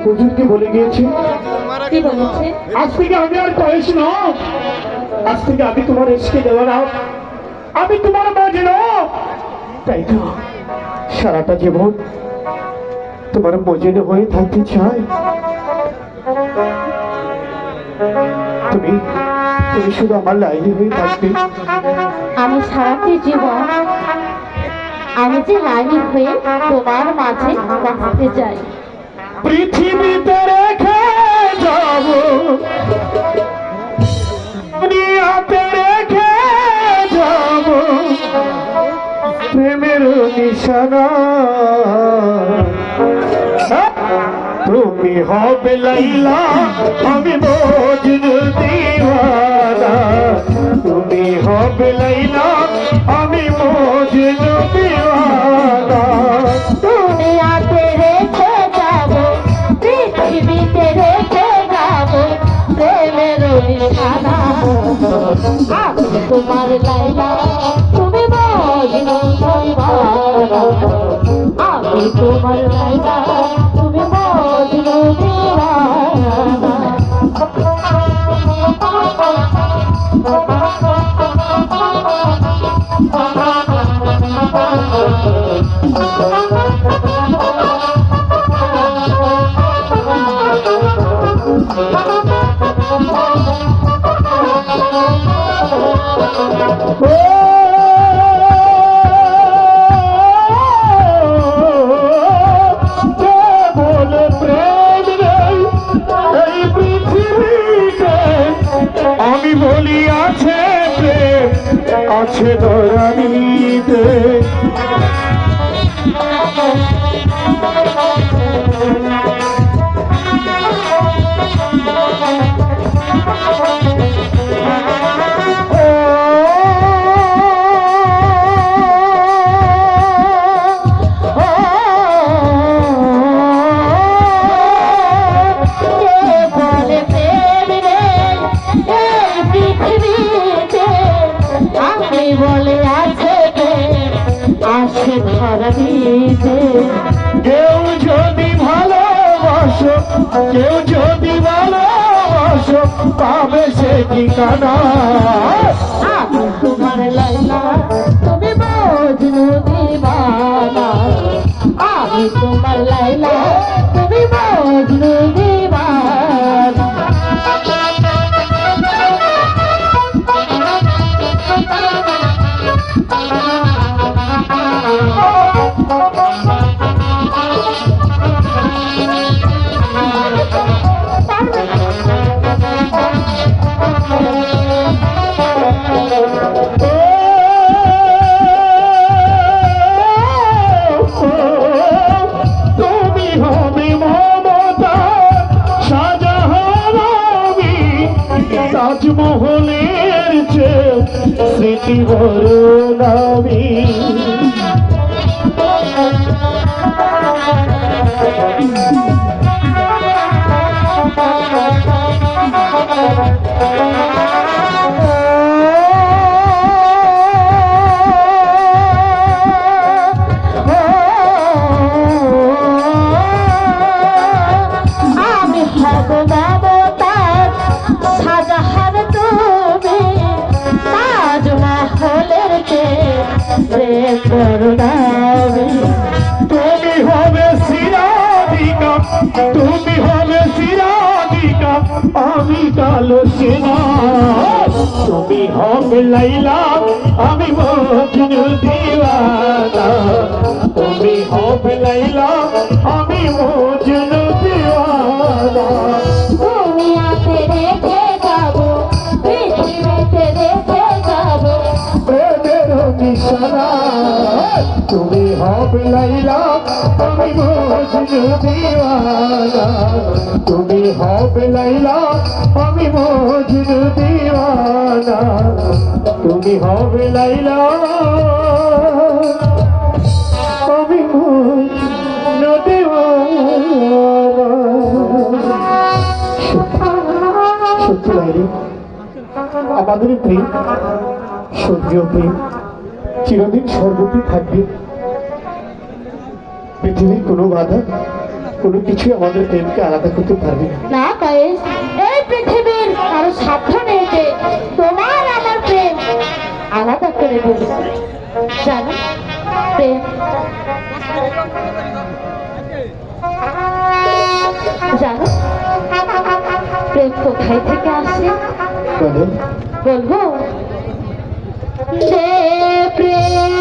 হুজুরকে বলে গিয়েছে কি বলেছে? আজ থেকে আমি আর কয়েস না, আজ থেকে আমি তোমার এসকে দেওয়া না, আমি তোমার মাঝে না। তাই তো সারাটা জীবন তোমার মজেনে হয়ে থাকতে চাই। তুমি তুমি শুধু আমার লাইনে হয়ে থাকবে। আমি সারাটি জীবন আমি যে রানী হয়ে তোমার মাঝে বাঁচতে চাই। পৃথিবীতে রেখে যাব, দুনিয়াতে রেখে যাব প্রেমের নিশানা। তুমি হবে লাইলা, আমি মজনু দিওয়ানা। তুমি হবে লাইলা, আমি মজনু দিওয়ানা। দুনিয়াতে রেখে যাব, পৃথিবীতে রেখে যাব প্রেমের নিশানা। আমি তোমার লাইলা, তুমি মজনু দিওয়ানা। আমি তোমার লাইলা, তুমি মজনু দিওয়ানা। আমি বলি আছে প্রেম, আছে ধরানিতে। কেউ যদি ভালোবাসো, কেউ যদি ভালোবাসো পাবে সে ঠিকানা। তোমার লাইলা, তুমি মজনু দিওয়ানা। আমি তোমার লাইলা, তুমি মজনু দিওয়ানা। তুমি হবে মমতা, শাহজাহান আমি তাজমহলের চেয়ে স্মৃতি বরণ আমি। আমি হব মমতাজ, শাহজাহান তুমি তাজমহলের চেয়ে প্রেম করুণামি। তুমি হবে সিরাধিকা, তুমি হবে সিরাধিকা, আমি কালো সেনা। তুমি হবে লাইলা, আমি মজনু দিওয়ানা। তুমি হবে লাইলা, আমি মজনু দিওয়ানা। দুনিয়াতে রেখে যাব, পৃথিবীতে রেখে যাব প্রেমের নিশানা। তুমি হবে লাইলা, আমি মজনু দিওয়ানা। তুমি হবে লাইলা, আমি মজনু দিওয়ানা। তুমি হবে লাইলা, আমি মজনু দিওয়ানা। সত্যি লাইলি, আমাদের প্রেম স্বর্গীয় প্রেম চিরদিন সর্বত্র থাকবে। পৃথিবীর কোনো বাধা কোনো কিছুই আমাদের প্রেমকে আলাদা করতে পারবে না। না কয়েস, এই পৃথিবীর কারো সাধ্য নেই যে তোমার আমার প্রেম আলাদা করে দেবে। জানো প্রেম, জানো প্রেম কোথায় থেকে আসে? বলো। বলবো? যে প্রেম